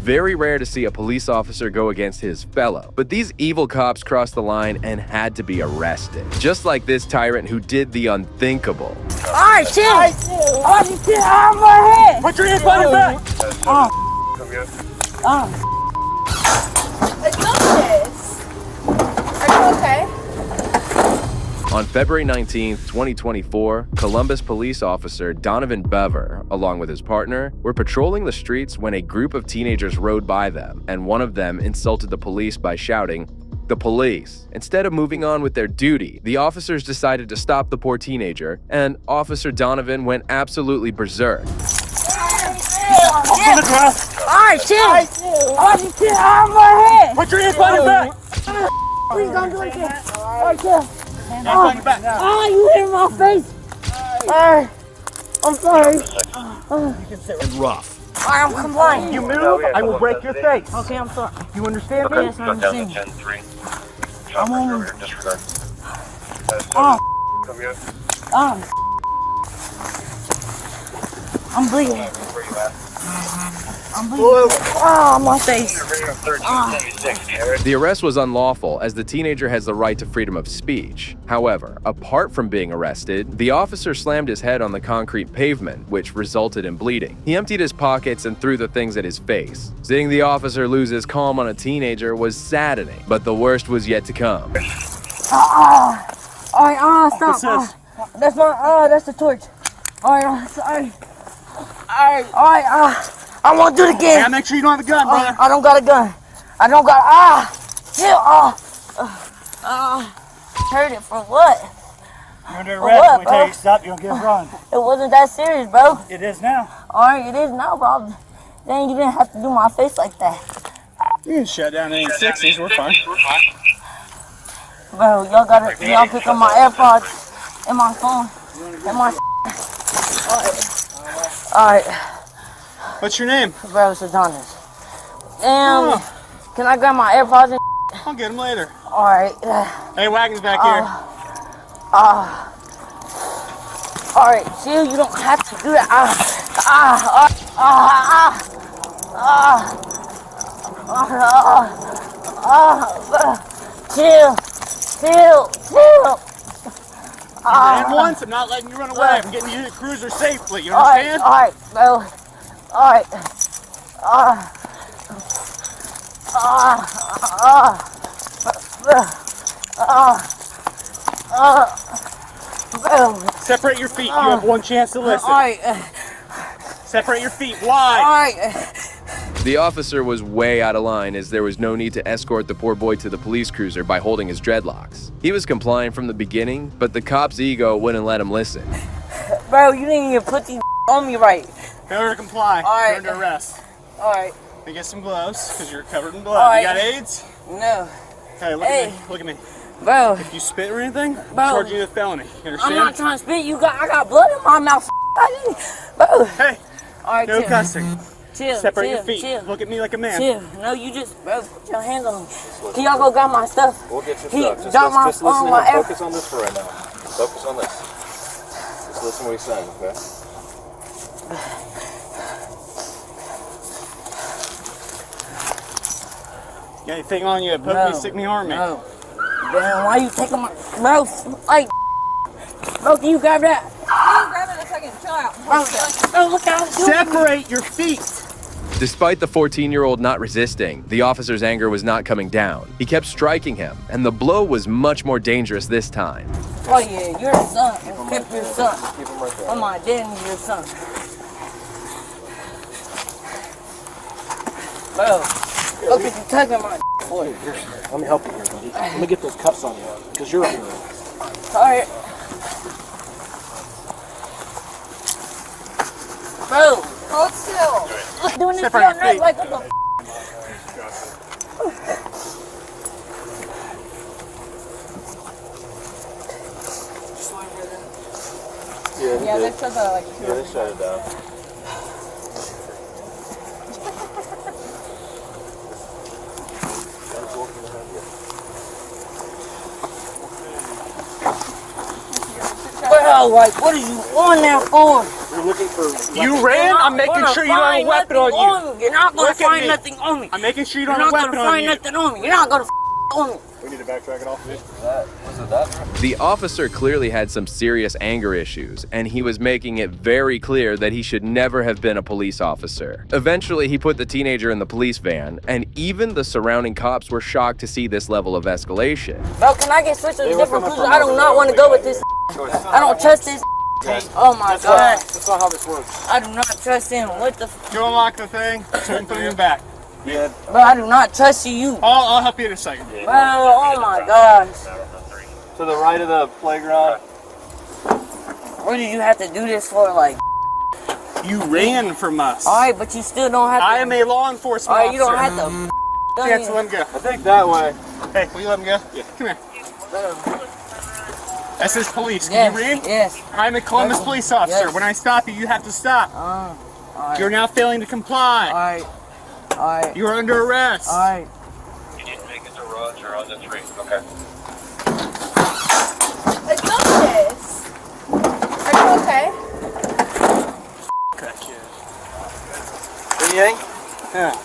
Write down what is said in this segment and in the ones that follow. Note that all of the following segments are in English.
very rare to see a police officer go against his fellow, but these evil cops crossed the line and had to be arrested. Just like this tyrant who did the unthinkable. Alright, chill! Oh, shit, out of my head! Put your hands behind your back! Let's go, this. Are you okay? On February 19, 2024, Columbus police officer Donovan Bever, along with his partner, were patrolling the streets when a group of teenagers rode by them, and one of them insulted the police by shouting, "The police." Instead of moving on with their duty, the officers decided to stop the poor teenager, and Officer Donovan went absolutely berserk. Alright, chill! Oh, shit, out of my head! Put your hands behind your back! Please don't do it again. Alright, chill. Hands behind your back. Oh, you hit my face! Alright, I'm sorry. And rough. Alright, I'm complying. You move, I will break your face. Okay, I'm sorry. You understand me? Yes, I understand. 10-3. I'm on. Disregard. I'm bleeding. Where you at? I'm bleeding. Oh, my face. The arrest was unlawful as the teenager has the right to freedom of speech. However, apart from being arrested, the officer slammed his head on the concrete pavement, which resulted in bleeding. He emptied his pockets and threw the things at his face. Seeing the officer lose his calm on a teenager was saddening, but the worst was yet to come. Alright, stop. What's this? That's my, that's the torch. Alright, sorry. Alright, I won't do it again. Yeah, make sure you don't have a gun, brother. I don't got a gun. I don't got, chill, hurt it for what? You're under For arrest. what, When we tell you bro? to stop, you don't get run. It wasn't that serious, bro. It is now. Alright, it is now, bro. Then you didn't have to do my face like that. You can shut down any 60s, we're fine. Bro, y'all pick up my AirPods and my phone and my Alright, What's your name? bro, it's Adonis. Damn, can I grab my AirPods and I'll get them later. Alright, Hey, Wagon's back here. alright, chill, you don't have to do that. Chill. And once, I'm not letting you run away. I'm getting you to the cruiser safely. You understand? Alright, bro. Alright. Bro. Separate your feet. You have one chance to listen. Alright. Separate your feet wide. Alright. The officer was way out of line as there was no need to escort the poor boy to the police cruiser by holding his dreadlocks. He was compliant from the beginning, but the cop's ego wouldn't let him listen. Bro, you didn't even put these on me right. Failure to comply. Alright. You're under arrest. Alright. Let me get some gloves, because you're covered in blood. Alright. You got AIDS? No. Hey, look at me. Look at me. Bro. If you spit or anything, Bro. I'll charge you with felony. You understand? I'm not trying to spit. I got blood in my mouth. Bro. Hey, Alright, no chill. cussing. Chill. Separate chill, your feet. Chill. Look at me like a man. Chill. No, you just, bro, put your hands on me. Can y'all go grab my stuff? We'll get your He stuff. dropped my Just listen phone, to my him. air. Focus on this for right now. Focus on this. Just listen to what he's saying, okay? You got anything on you that poke me, stick me, harm me? No. Damn, why you taking my, bro, like, bro, can you grab that? Grab it a second. Chill out. Bro, look out. Separate your feet. Despite the 14-year-old not resisting, the officer's anger was not coming down. He kept striking him, and the blow was much more dangerous this time. Oh yeah, you're a son. Keep your son. Keep him right there. Oh my daddy's your son. Bro, look at you tugging my Boy, let me help you here, buddy. Let me get those cuffs on you, because you're under arrest. Alright. Bro, Hold still. look, doing this Separate your your neck feet. like what the Yeah, they said that like Yeah, they shut it down. Bro, like, what are you on there for? You're looking for. You ran? I'm making sure you don't have a weapon on you. You're not gonna Look at find me. nothing on me. I'm making sure you You're don't have not a gonna weapon on find you. nothing on me. You're not gonna on me. We need to backtrack it off. The officer clearly had some serious anger issues, and he was making it very clear that he should never have been a police officer. Eventually, he put the teenager in the police van, and even the surrounding cops were shocked to see this level of escalation. Bro, can I get switched to a different cruiser? I do not want to go with this. I don't trust this. Oh my god. That's not how this works. I do not trust him. What the You unlock the thing, so you can put it in the back. Yeah. Bro, I do not trust you. I'll help you in a second. Bro, oh my gosh. To the right of the playground. What did you have to do this for? Like, You ran from us. alright, but you still don't have to. I am a law enforcement Alright, you officer. don't have to. Chance, let him go. I think that way. Hey, will you let him go? Yeah. Come here. That says police. Can Yes, you read? yes. I'm a Columbus police officer. Yes. When I stop you, you have to stop. Alright, You're now failing to comply. alright, alright, You are under arrest. alright. You need to make it to Roger on the street. Okay. Augustus! Are you okay? Anything? Yeah.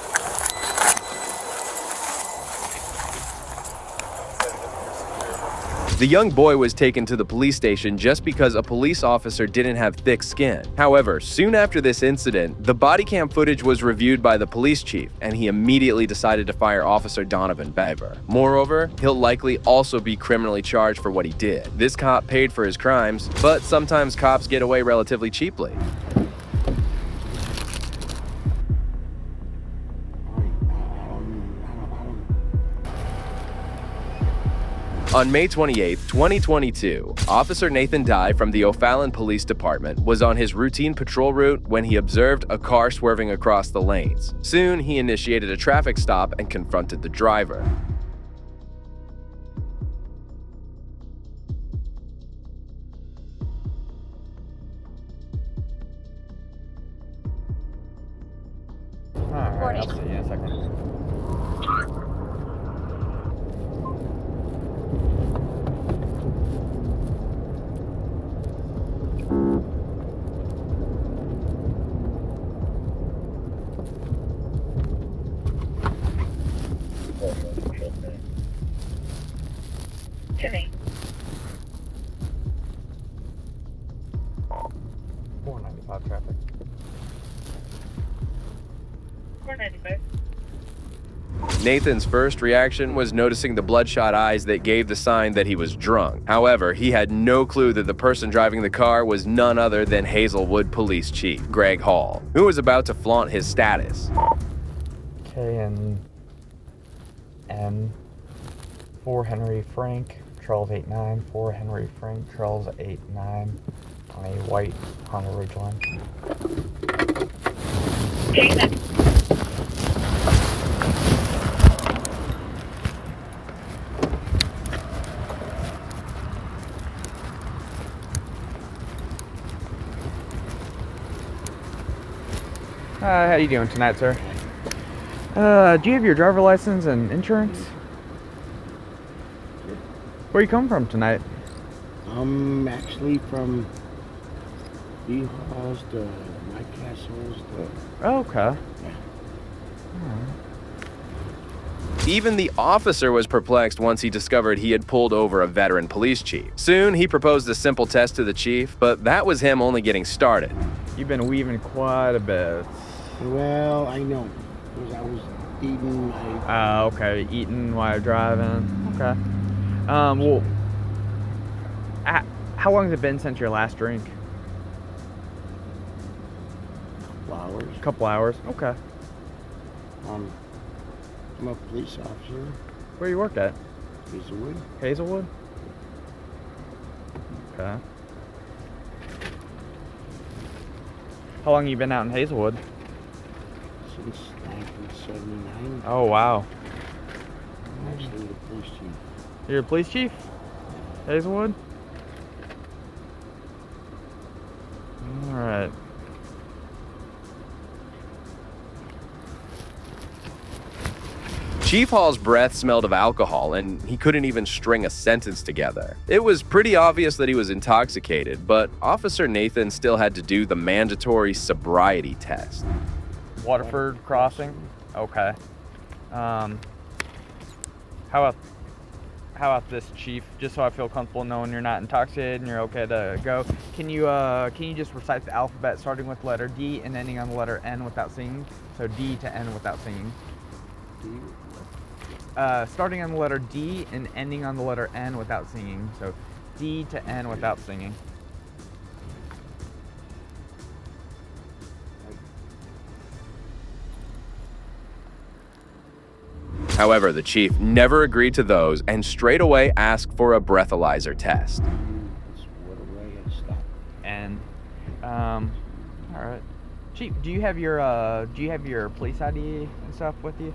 The young boy was taken to the police station just because a police officer didn't have thick skin. However, soon after this incident, the body cam footage was reviewed by the police chief, and he immediately decided to fire Officer Donovan Bever. Moreover, he'll likely also be criminally charged for what he did. This cop paid for his crimes, but sometimes cops get away relatively cheaply. On May 28, 2022, Officer Nathan Dye from the O'Fallon Police Department was on his routine patrol route when he observed a car swerving across the lanes. Soon, he initiated a traffic stop and confronted the driver. Alright, I'll see you in a second. Timmy. 495 traffic. 495. Nathan's first reaction was noticing the bloodshot eyes that gave the sign that he was drunk. However, he had no clue that the person driving the car was none other than Hazelwood Police Chief Greg Hall, who was about to flaunt his status. K and N. 4 Henry Frank, Charles 89. 4 Henry Frank, Charles 89 on a white Honda Ridgeline. Take that. How you doing tonight, sir? Do you have your driver license and insurance? Where you come from tonight? I'm actually from Beehawes, the White Castles, Oh, okay. Even the officer was perplexed once he discovered he had pulled over a veteran police chief. Soon, he proposed a simple test to the chief, but that was him only getting started. You've been weaving quite a bit. well, I know, because I was eating Okay. Eating while driving. Okay. Well, how long has it been since your last drink? flowers. A couple hours. Okay. I'm a police officer, Where you work at? Hazelwood. Hazelwood? Okay. How long you been out in Hazelwood? Since 1979. Oh, wow. I'm actually the police chief. You're a police chief? Hazelwood? Alright. Chief Hall's breath smelled of alcohol, and he couldn't even string a sentence together. It was pretty obvious that he was intoxicated, but Officer Nathan still had to do the mandatory sobriety test. Waterford Crossing? Okay. How about this, Chief? Just so I feel comfortable knowing you're not intoxicated and you're okay to go. Can you just recite the alphabet starting with letter D and ending on the letter N without singing? So D to N without singing. Starting on the letter D and ending on the letter N without singing. So D to N without singing. However, the chief never agreed to those and straight away asked for a breathalyzer test. And all right. Chief, do you have your police ID and stuff with you?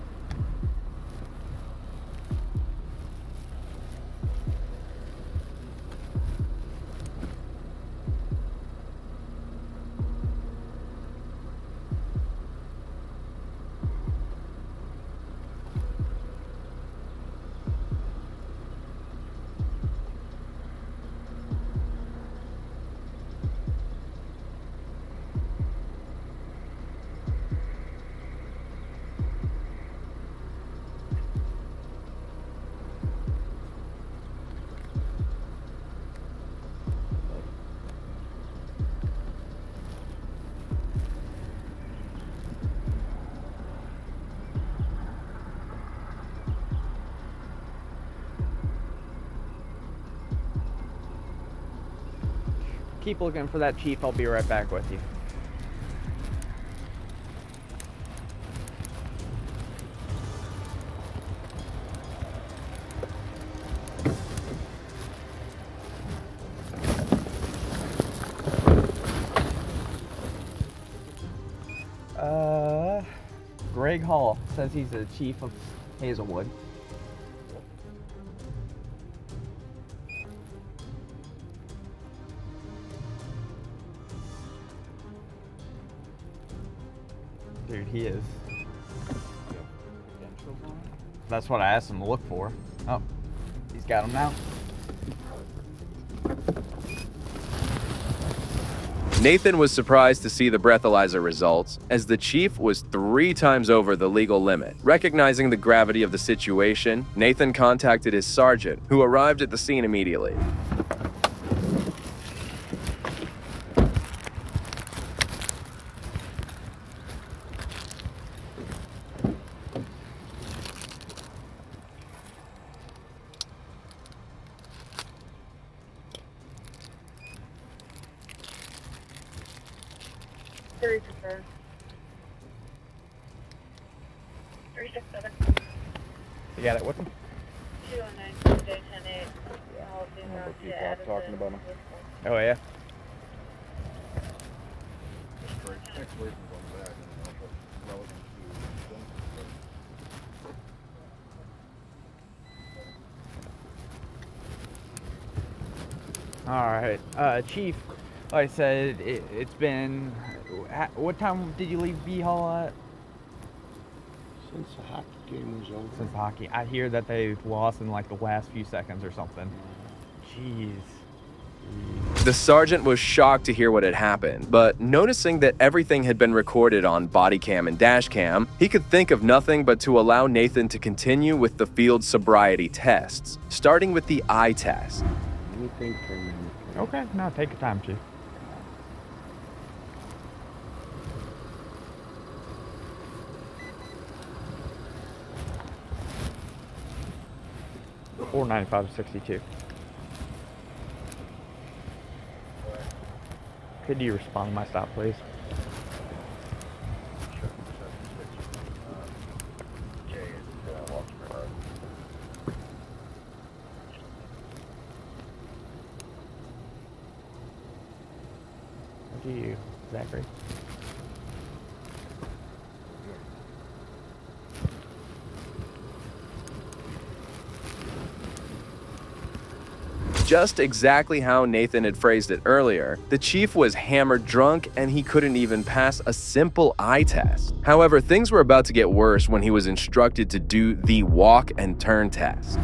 Keep looking for that, Chief. I'll be right back with you. Greg Hall says he's the chief of Hazelwood. Dude, he is. That's what I asked him to look for. Oh, he's got him now. Nathan was surprised to see the breathalyzer results, as the chief was 3 times over the legal limit. Recognizing the gravity of the situation, Nathan contacted his sergeant, who arrived at the scene immediately. You got it with him? 209 day 10-8. Talking about him. Oh, yeah? All right. Chief, like I said, it's been... What time did you leave B Hall at? Since the hockey game was over. Since hockey. I hear that they've lost in like the last few seconds or something. Jeez. The sergeant was shocked to hear what had happened, but noticing that everything had been recorded on Bodycam and Dashcam, he could think of nothing but to allow Nathan to continue with the field sobriety tests, starting with the eye test. Anything for a minute. Okay, no, take your time, Chief. $495.62. Could you respond to my stop, please? What do you, Zachary? Just exactly how Nathan had phrased it earlier, the chief was hammered drunk and he couldn't even pass a simple eye test. However, things were about to get worse when he was instructed to do the walk and turn test.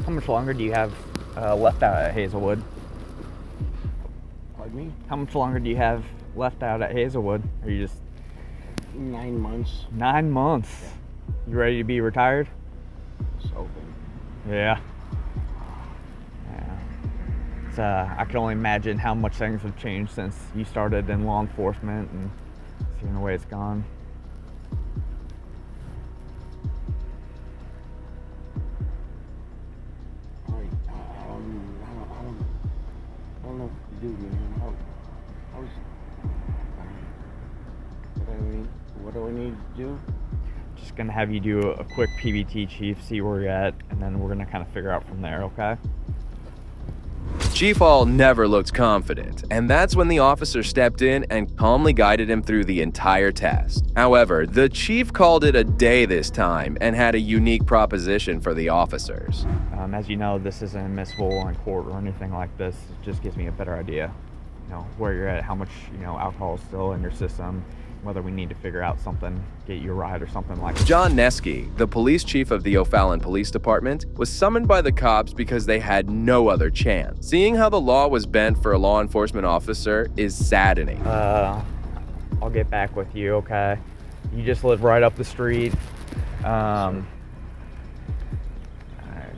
How much longer do you have left out at Hazelwood? Pardon me? How much longer do you have left out at Hazelwood? Are you just 9 months. 9 months? You ready to be retired? So Yeah. Yeah. It's, I can only imagine how much things have changed since you started in law enforcement and seeing the way it's gone. all right. I don't know what to do, man. What do I need to do? Just gonna have you do a quick PBT, Chief, see where you're at, and then we're gonna kind of figure out from there, okay? Chief Hall never looked confident, and that's when the officer stepped in and calmly guided him through the entire test. However, the chief called it a day this time and had a unique proposition for the officers. As you know, this isn't admissible in court or anything like this. It just gives me a better idea, where you're at, how much, alcohol is still in your system, whether we need to figure out something, get you a ride or something like that. John Neske, the police chief of the O'Fallon Police Department, was summoned by the cops because they had no other chance. Seeing how the law was bent for a law enforcement officer is saddening. I'll get back with you, okay? You just live right up the street.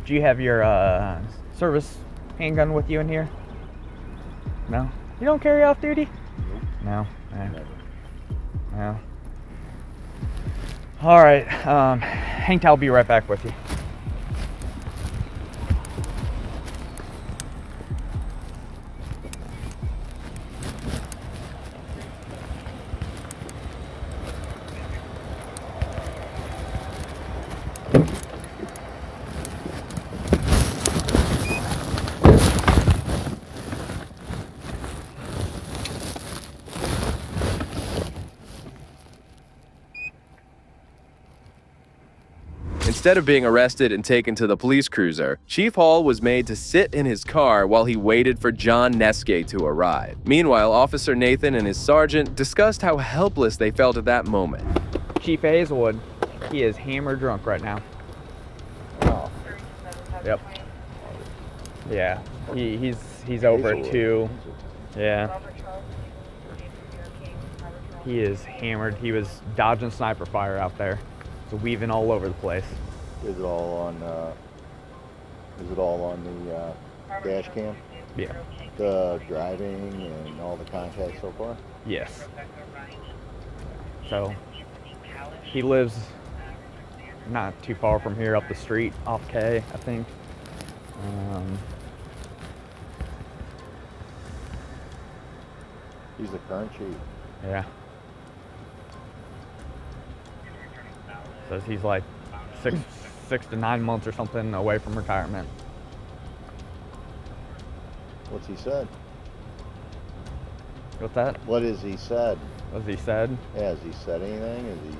Do you have your service handgun with you in here? No? You don't carry off duty? No? No. All right, Hank, I'll be right back with you. Instead of being arrested and taken to the police cruiser, Chief Hall was made to sit in his car while he waited for John Neske to arrive. Meanwhile, Officer Nathan and his sergeant discussed how helpless they felt at that moment. Chief Hazelwood, he is hammered drunk right now. Oh. Yep. Yeah, he's over at 2. Yeah. He is hammered. He was dodging sniper fire out there. So weaving all over the place. Is it all on the dash cam? Yeah. The driving and all the contacts so far? Yes. So he lives not too far from here, up the street, off K, I think. He's the current chief. Yeah. Says he's like 6 to 9 months or something away from retirement. What's he said? What's that? What has he said? What has he said? Yeah, has he said anything? Has he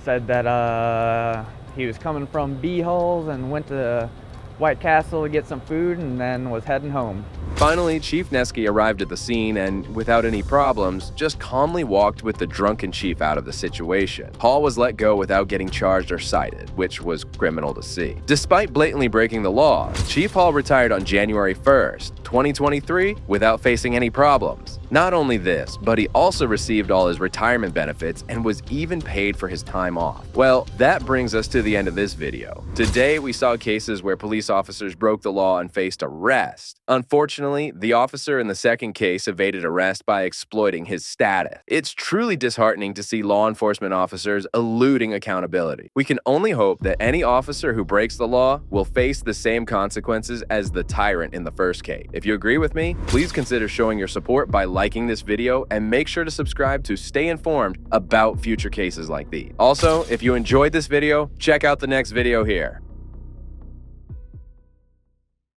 said that he was coming from B-Hulls and went to White Castle to get some food and then was heading home. Finally, Chief Neske arrived at the scene and, without any problems, just calmly walked with the drunken chief out of the situation. Hall was let go without getting charged or cited, which was criminal to see. Despite blatantly breaking the law, Chief Hall retired on January 1st, 2023, without facing any problems. Not only this, but he also received all his retirement benefits and was even paid for his time off. Well, that brings us to the end of this video. Today, we saw cases where police officers broke the law and faced arrest. Unfortunately, the officer in the second case evaded arrest by exploiting his status. It's truly disheartening to see law enforcement officers eluding accountability. We can only hope that any officer who breaks the law will face the same consequences as the tyrant in the first case. If you agree with me, please consider showing your support by liking this video and make sure to subscribe to stay informed about future cases like these. Also, if you enjoyed this video, check out the next video here.